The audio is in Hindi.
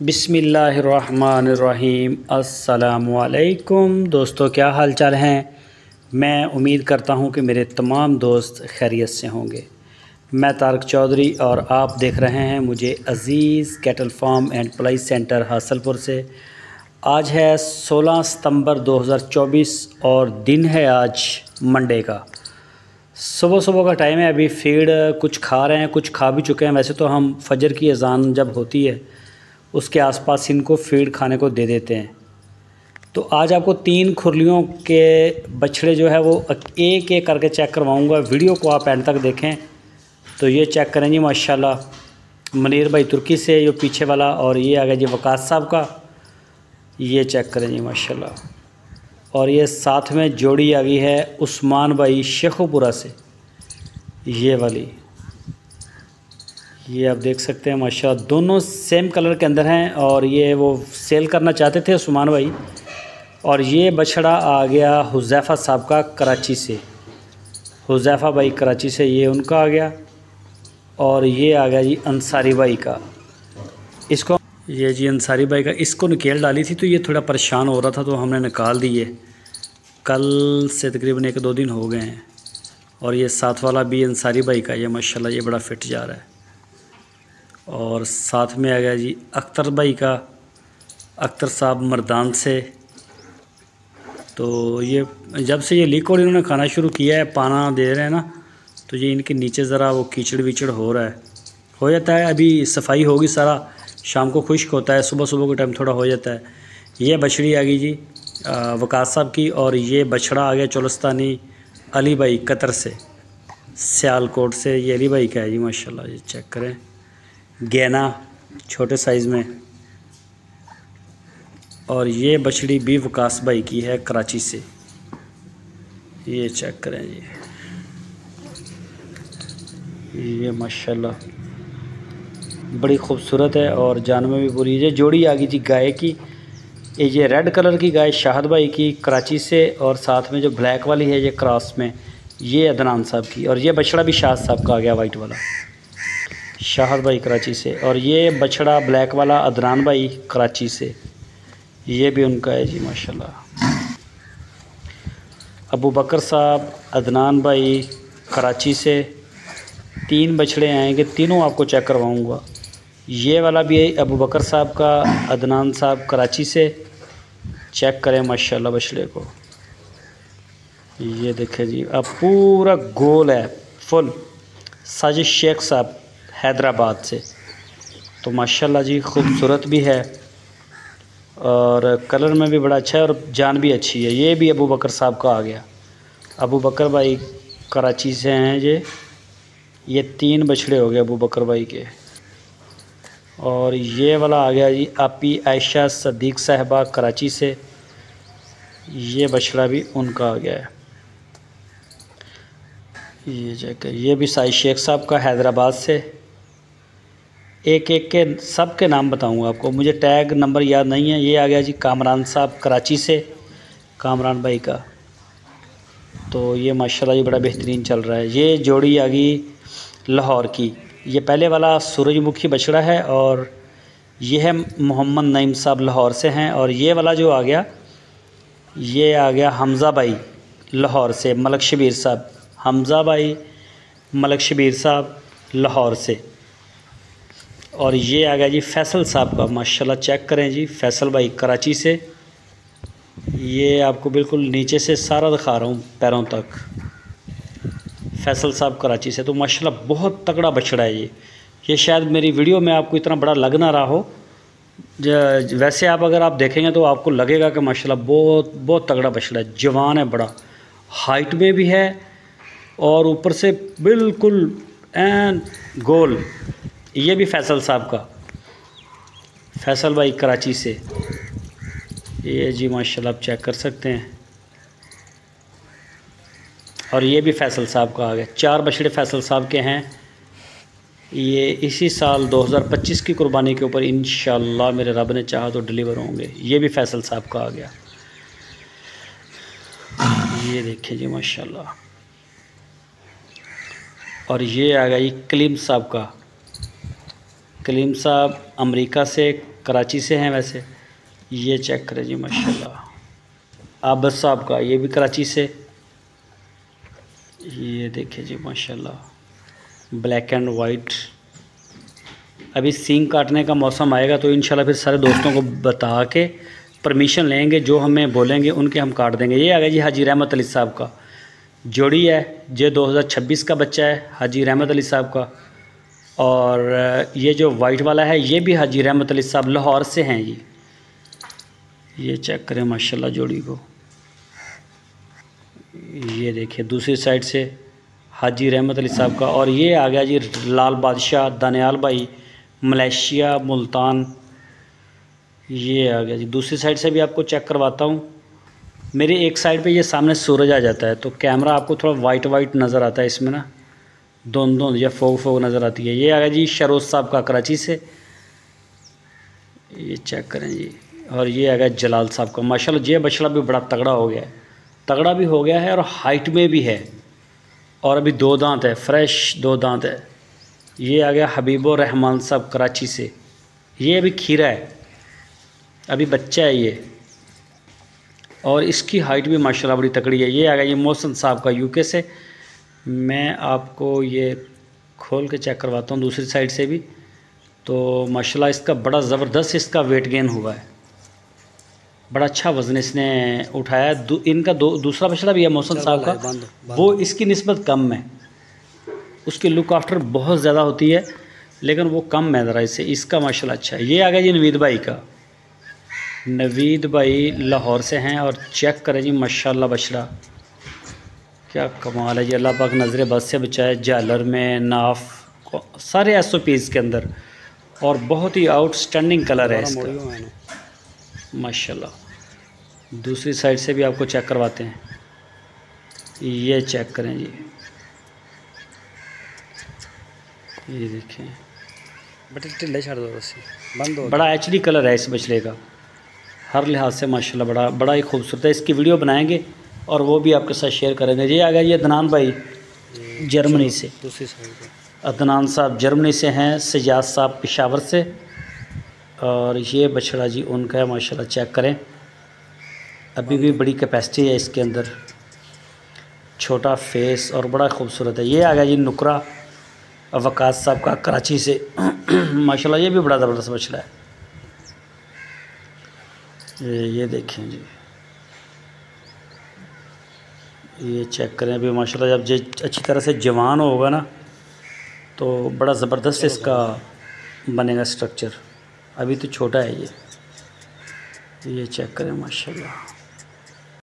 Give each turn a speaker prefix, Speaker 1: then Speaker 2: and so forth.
Speaker 1: बिस्मिल्लाहिर्रहमानिर्रहीम। अस्सलामुअलैकुम दोस्तों, क्या हाल चाल हैं। मैं उम्मीद करता हूं कि मेरे तमाम दोस्त खैरियत से होंगे। मैं तारक चौधरी और आप देख रहे हैं मुझे Aziz cattle farm and ply centre Hasalpur से। आज है 16 सितंबर 2024 और दिन है आज मंडे का। सुबह सुबह का टाइम है। अभी फीड कुछ खा रहे हैं, कुछ खा भी चुके हैं। वैसे तो हम फजर की अज़ान जब होती है उसके आसपास इनको फीड खाने को दे देते हैं। तो आज आपको 3 खुरलियों के बछड़े जो है वो एक एक करके चेक करवाऊंगा। वीडियो को आप एंड तक देखें। तो ये चेक करें जी, माशाल्लाह मनीर भाई तुर्की से ये पीछे वाला, और ये आ गया जी वकास साहब का। ये चेक करें जी माशाल्लाह। और ये साथ में जोड़ी आ गई है उस्मान भाई शेखोपुरा से, ये वाली। ये आप देख सकते हैं माशाल्लाह, दोनों सेम कलर के अंदर हैं और ये वो सेल करना चाहते थे उस्मान भाई। और ये बछड़ा आ गया हुज़ैफ़ा साहब का कराची से, हुज़ैफ़ा भाई कराची से, ये उनका आ गया। और ये आ गया जी अंसारी भाई का। इसको ये जी अंसारी भाई का, इसको निकेल डाली थी तो ये थोड़ा परेशान हो रहा था तो हमने निकाल दिए। कल से तकरीबन 1-2 दिन हो गए हैं। और ये साथ वाला भी अंसारी भाई का, ये माशाल्लाह ये बड़ा फिट जा रहा है। और साथ में आ गया जी अख्तर भाई का, अख्तर साहब मर्दान से। तो ये जब से ये लिक्विड इन्होंने खाना शुरू किया है, पाना दे रहे हैं ना, तो ये इनके नीचे ज़रा वो कीचड़ विचड़ हो रहा है, हो जाता है। अभी सफाई होगी, सारा शाम को खुश्क होता है, सुबह सुबह के टाइम थोड़ा हो जाता है। ये बछड़ी आ गई जी वकास साहब की। और ये बछड़ा आ गया चोलस्तानी अली भाई कतर से, सियालकोट से। ये अली भाई का है जी माशाल्लाह। ये चेक करें, गैना छोटे साइज़ में। और ये बछड़ी भी वकास भाई की है कराची से। ये चेक करें जी, ये माशाल्लाह बड़ी खूबसूरत है और जान में भी पूरी। ये जोड़ी आ गई जी गाय की। ये रेड कलर की गाय शाहद भाई की कराची से, और साथ में जो ब्लैक वाली है ये क्रॉस में, ये अदनान साहब की। और ये बछड़ा भी शाहद साहब का आ गया वाइट वाला, शाहद भाई कराची से। और ये बछड़ा ब्लैक वाला अदनान भाई कराची से, ये भी उनका है जी माशाल्लाह। अबू बकर साहब अदनान भाई कराची से। 3 बछड़े आएंगे, तीनों आपको चेक करवाऊंगा। ये वाला भी है अबू बकर साहब का, अदनान साहब कराची से। चेक करें माशाल्लाह बछड़े को। ये देखें जी, अब पूरा गोल है फुल। साजिद शेख साहब हैदराबाद से। तो माशाल्लाह जी खूबसूरत भी है और कलर में भी बड़ा अच्छा है और जान भी अच्छी है। ये भी अबू बकर साहब का आ गया, अबू बकर भाई कराची से हैं ये 3 बछड़े हो गए अबू बकर भाई के। और ये वाला आ गया जी आपी आयशा सदीक साहबा कराची से, ये बछड़ा भी उनका आ गया है। ये जगह ये भी साजिद शेख साहब का हैदराबाद से। एक एक के सब के नाम बताऊंगा आपको, मुझे टैग नंबर याद नहीं है। ये आ गया जी कामरान साहब कराची से, कामरान भाई का। तो ये माशाल्लाह ये बड़ा बेहतरीन चल रहा है। ये जोड़ी आ गई लाहौर की। ये पहले वाला सूरजमुखी बछड़ा है और ये है मोहम्मद नईम साहब लाहौर से हैं। और ये वाला जो आ गया, ये आ गया हमज़ा भाई लाहौर से, मलक शबीर साहब, हमज़ा भाई मलक शबीर साहब लाहौर से। और ये आ गया जी फैसल साहब का, माशाल्लाह चेक करें जी, फैसल भाई कराची से। ये आपको बिल्कुल नीचे से सारा दिखा रहा हूँ पैरों तक, फैसल साहब कराची से। तो माशाल्लाह बहुत तगड़ा बछड़ा है ये शायद मेरी वीडियो में आपको इतना बड़ा लग ना रहा हो। वैसे अगर आप देखेंगे तो आपको लगेगा कि माशाल्लाह बहुत बहुत तगड़ा बछड़ा है, जवान है, बड़ा हाइट में भी है और ऊपर से बिल्कुल एन गोल। ये भी फैसल साहब का, फैसल भाई कराची से। ये जी माशाल्लाह आप चेक कर सकते हैं। और ये भी फैसल साहब का आ गया। 4 बछड़े फैसल साहब के हैं। ये इसी साल 2025 की कुर्बानी के ऊपर इंशाल्लाह मेरे रब ने चाहा तो डिलीवर होंगे। ये भी फैसल साहब का आ गया। ये देखिए जी माशाल्लाह। और ये आ गया जी कलीम साहब का, कलीम साहब अमेरिका से कराची से हैं वैसे। ये चेक करें जी माशाल्लाह। आबिद साहब का, ये भी कराची से। ये देखिए जी माशाल्लाह, ब्लैक एंड वाइट। अभी सींग काटने का मौसम आएगा तो इंशाल्लाह फिर सारे दोस्तों को बता के परमिशन लेंगे, जो हमें बोलेंगे उनके हम काट देंगे। ये आ गया जी हाजी रहमत अली साहब का जोड़ी है। ये 2026 का बच्चा है हाजी रहमत अली साहब का। और ये जो वाइट वाला है ये भी हाजी रहमत अली साहब लाहौर से हैं। ये चेक करें माशाल्लाह जोड़ी को। ये देखिए दूसरी साइड से हाजी रहमत अली साहब का। और ये आ गया जी लाल बादशाह दानियाल भाई, मलेशिया मुल्तान। ये आ गया जी। दूसरी साइड से भी आपको चेक करवाता हूँ। मेरी एक साइड पे ये सामने सूरज आ जाता है तो कैमरा आपको थोड़ा वाइट वाइट नज़र आता है इसमें ना, धुंध या फोग नज़र आती है। ये आ गया जी शरोज साहब का कराची से। ये चेक करें जी। और ये आ गया जलाल साहब का। माशाल्लाह ये बछड़ा भी बड़ा तगड़ा हो गया है, तगड़ा भी हो गया है और हाइट में भी है। और अभी 2 दांत है, फ्रेश 2 दांत है। ये आ गया हबीबुर रहमान साहब कराची से। ये अभी खीरा है, अभी बच्चा है ये। और इसकी हाइट भी माशाल्लाह बड़ी तगड़ी है। ये आ गया ये मोहसिन साहब का यूके से। मैं आपको ये खोल के चेक करवाता हूँ दूसरी साइड से भी। तो माशाल्लाह इसका बड़ा ज़बरदस्त इसका वेट गेन हुआ है, बड़ा अच्छा वज़न इसने उठाया है। इनका दूसरा बछड़ा भी है मोहसिन साहब का, वो इसकी निस्बत कम है। उसकी लुक आफ्टर बहुत ज़्यादा होती है लेकिन वो कम है ज़रा इससे। इसका माशाल्लाह अच्छा है। ये आ गया जी नवीद भाई का। नवीद भाई लाहौर से हैं। और चेक करें जी माशाल्लाह बछड़ा क्या कमाल है जी। अल्लाह पाक नज़र बद से बचाए। जालर में नाफ सारे SOPs के अंदर। और बहुत ही आउटस्टैंडिंग कलर है इसका माशाल्लाह। दूसरी साइड से भी आपको चेक करवाते हैं। ये चेक करें जी, ये देखें
Speaker 2: ढिले छड़ दो बंद हो।
Speaker 1: बड़ा HD कलर है इस बछड़े का, हर लिहाज से माशाल्लाह बड़ा ही खूबसूरत है। इसकी वीडियो बनाएंगे और वो भी आपके साथ शेयर करेंगे। ये आ गया ये अदनान भाई जर्मनी से।
Speaker 2: दूसरी साइड पे
Speaker 1: अदनान साहब जर्मनी से हैं, सजाद साहब पेशावर से। और ये बछड़ा जी उनका है माशाल्लाह। चेक करें, अभी भी बड़ी कैपेसिटी है इसके अंदर, छोटा फेस और बड़ा खूबसूरत है। ये आ गया जी नुकरा वकास साहब का कराची से। माशाल्लाह ये भी बड़ा ज़बरदस्त बछड़ा है। ये देखें जी, ये चेक करें। अभी माशाल्लाह जब ये अच्छी तरह से जवान होगा ना तो बड़ा ज़बरदस्त इसका बनेगा स्ट्रक्चर। अभी तो छोटा है ये चेक करें माशाल्लाह।